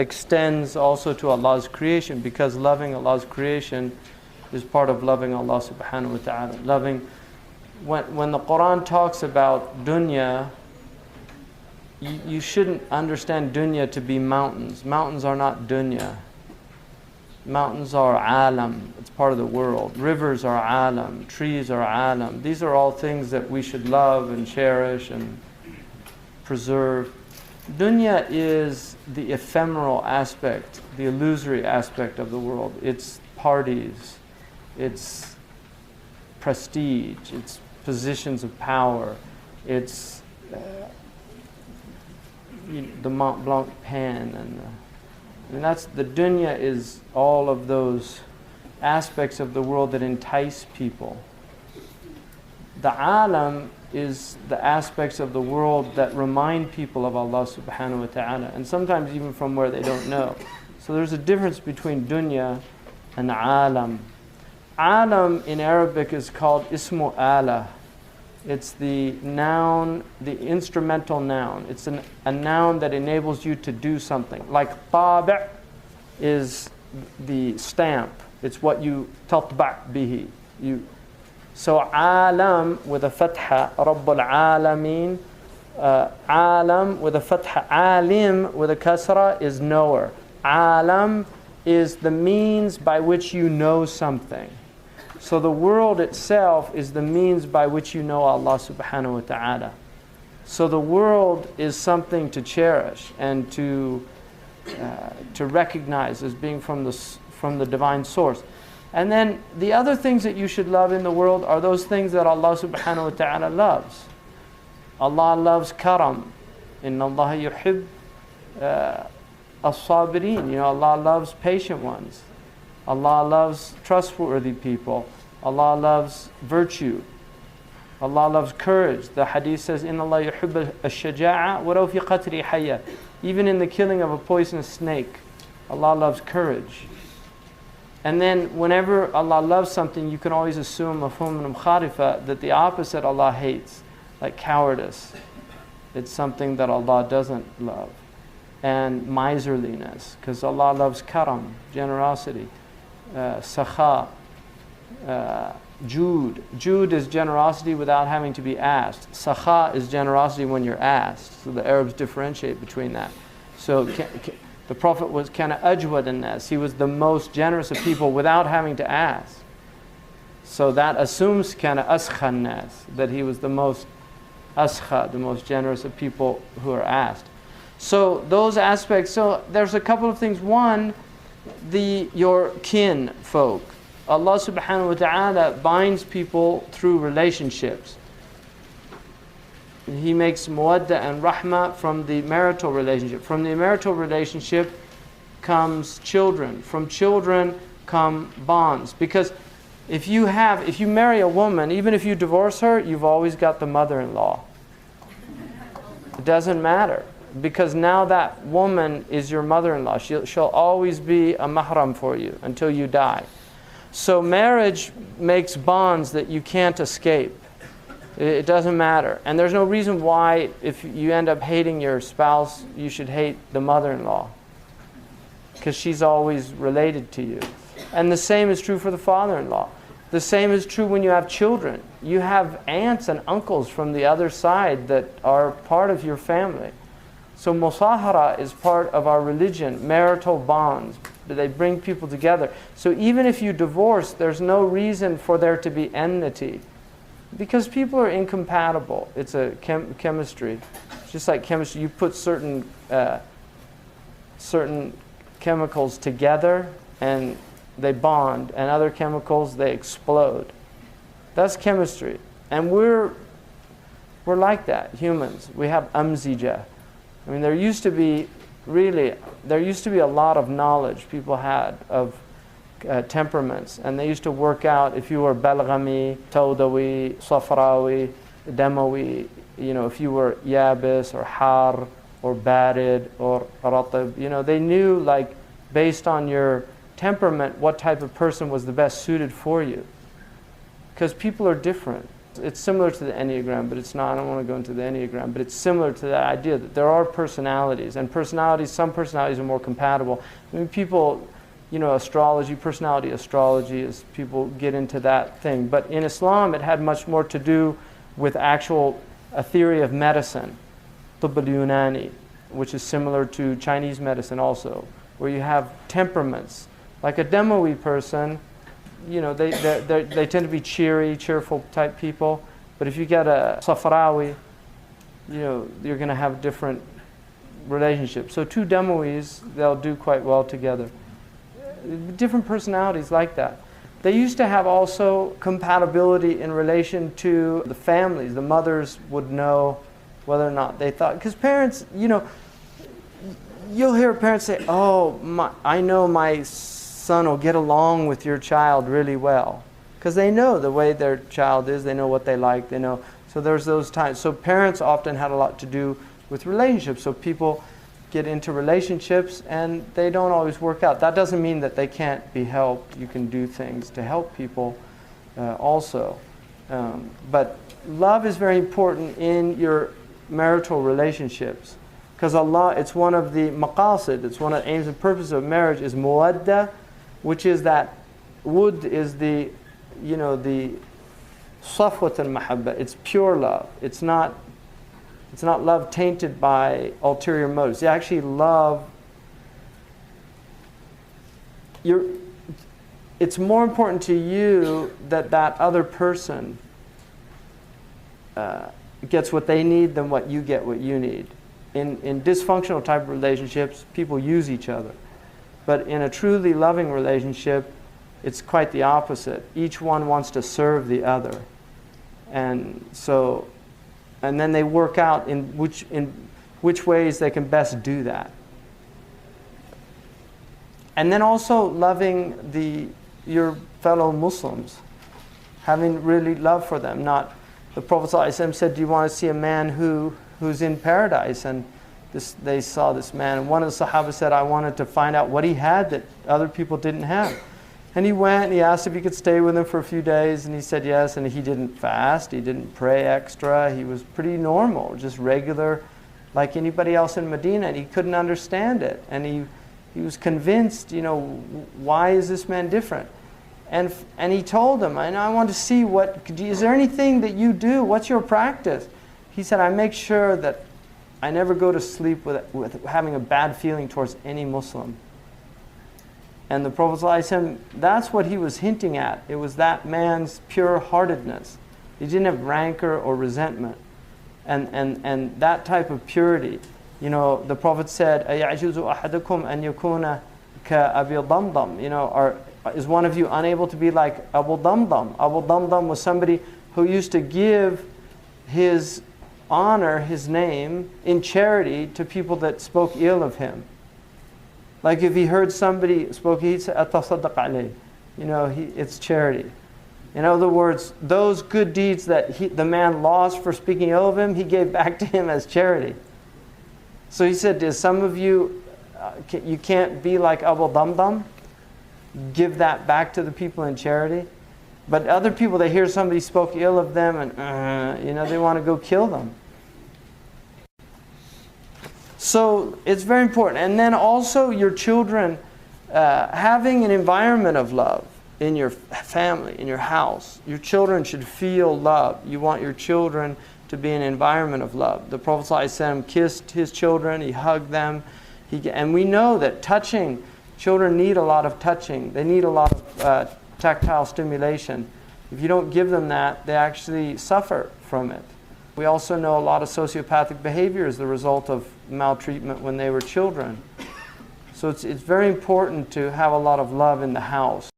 extends also to Allah's creation, because loving Allah's creation is part of loving Allah subhanahu wa ta'ala. When the Quran talks about dunya, you shouldn't understand dunya to be mountains. Mountains are not dunya. Mountains are alam. It's part of the world. Rivers are alam. Trees are alam. These are all things that we should love and cherish and preserve. Dunya is the ephemeral aspect, the illusory aspect of the world. It's parties, it's prestige, it's positions of power, it's the Mont Blanc pen, and that's the dunya is all of those aspects of the world that entice people. The alam is the aspects of the world that remind people of Allah subhanahu wa ta'ala, and sometimes even from where they don't know. So there's a difference between dunya and alam. Alam in Arabic is called ismu ala. It's the noun, the instrumental noun. It's a noun that enables you to do something. Like tabi' is the stamp. It's what you tatba' bihi. So alam with a fatha, Rabbul Alameen. Alam with a fatha, alim with a kasra is knower. Alam is the means by which you know something. So the world itself is the means by which you know Allah subhanahu wa ta'ala. So the world is something to cherish and to recognize as being from the divine source. And then the other things that you should love in the world are those things that Allah subhanahu wa ta'ala loves. Allah loves karam. Inna Allah yuhib as-sabirin. Allah loves patient ones. Allah loves trustworthy people. Allah loves virtue. Allah loves courage. The hadith says, Inna Allah yuhib ash-shaja'a wa law fi qatri hayya. Even in the killing of a poisonous snake, Allah loves courage. And then whenever Allah loves something, you can always assume mafhum al-mukhalifa that the opposite Allah hates, like cowardice. It's something that Allah doesn't love. And miserliness, because Allah loves karam, generosity. Sakha, Jude. Jude is generosity without having to be asked. Sakha is generosity when you're asked. So the Arabs differentiate between that. So the Prophet was kind of ajwad in this. He was the most generous of people without having to ask. So that assumes kind of askha nas, that he was the most askha, the most generous of people who are asked. So those aspects, so there's a couple of things. One, your kin folk. Allah subhanahu wa ta'ala binds people through relationships. He makes mawadda and rahmah from the marital relationship. From the marital relationship comes children. From children come bonds. Because if you marry a woman, even if you divorce her, you've always got the mother-in-law. It doesn't matter. Because now that woman is your mother-in-law. She'll always be a mahram for you until you die. So marriage makes bonds that you can't escape. It doesn't matter. And there's no reason why, if you end up hating your spouse, you should hate the mother-in-law. Because she's always related to you. And the same is true for the father-in-law. The same is true when you have children. You have aunts and uncles from the other side that are part of your family. So musahara is part of our religion, marital bonds. They bring people together. So even if you divorce, there's no reason for there to be enmity. Because people are incompatible. It's a chemistry. Just like chemistry, you put certain chemicals together and they bond, and other chemicals, they explode. That's chemistry. And we're like that, humans. We have amzija. I mean, there used to be a lot of knowledge people had of temperaments, and they used to work out if you were Balghami, Tawdawi, Safrawi, Damawi, if you were Yabis or Har or Barid or Ratib, they knew, like, based on your temperament what type of person was the best suited for you. Because people are different. It's similar to the Enneagram, but it's not. I don't want to go into the Enneagram, but it's similar to that idea that there are personalities, and some personalities are more compatible. I mean, people, astrology, personality astrology, is people get into that thing. But in Islam, it had much more to do with a theory of medicine, Tibb al-Yunani, which is similar to Chinese medicine also, where you have temperaments. Like a Demowi person, they tend to be cheerful type people. But if you get a Safrawi, you're going to have different relationships. So two Demowis, they'll do quite well together. Different personalities like that. They used to have also compatibility in relation to the families. The mothers would know whether or not they thought, because parents, you'll hear parents say, I know my son will get along with your child really well. Because they know the way their child is, they know what they like, they know. So there's those times. So parents often had a lot to do with relationships. So people get into relationships and they don't always work out. That doesn't mean that they can't be helped. You can do things to help people also. But love is very important in your marital relationships. Because Allah, it's one of the maqasid, it's one of the aims and purposes of marriage is muwadda, which is that wood is the safwat al-mahabba. It's pure love. It's not love tainted by ulterior motives. You actually love it's more important to you that other person gets what they need than what you get what you need. In dysfunctional type of relationships, people use each other. But in a truly loving relationship, it's quite the opposite. Each one wants to serve the other. And then they work out in which ways they can best do that. And then also loving your fellow Muslims, having really love for them. Not the Prophet ﷺ said, "Do you want to see a man who's in paradise?" And they saw this man, and one of the Sahaba said, "I wanted to find out what he had that other people didn't have." And he went and he asked if he could stay with him for a few days, and he said yes. And he didn't fast, he didn't pray extra, he was pretty normal, just regular, like anybody else in Medina. And he couldn't understand it, and he was convinced, why is this man different? And he told him, I want to see is there anything that you do? What's your practice? He said, I make sure that I never go to sleep with having a bad feeling towards any Muslim. And the Prophet ﷺ, that's what he was hinting at. It was that man's pure-heartedness. He didn't have rancor or resentment. And that type of purity. The Prophet said, أَيَعْجُزُ أَحَدُكُمْ أَنْ يَكُونَ كَأَبِي ضَمْضَمْ. Is one of you unable to be like Abu Damdam? Abu Damdam was somebody who used to give his honor, his name, in charity to people that spoke ill of him. Like if he heard somebody spoke, he'd say, "Atasaddaq alayh." It's charity. In other words, those good deeds that the man lost for speaking ill of him, he gave back to him as charity. So he said, "Is some of you, you can't be like Abu Damdam? Give that back to the people in charity." But other people, they hear somebody spoke ill of them and, they want to go kill them. So it's very important. And then also your children, having an environment of love in your family, in your house. Your children should feel love. You want your children to be an environment of love. The Prophet ﷺ kissed his children, he hugged them. And we know that children need a lot of touching. They need a lot of tactile stimulation. If you don't give them that, they actually suffer from it. We also know a lot of sociopathic behavior is the result of maltreatment when they were children. So it's very important to have a lot of love in the house.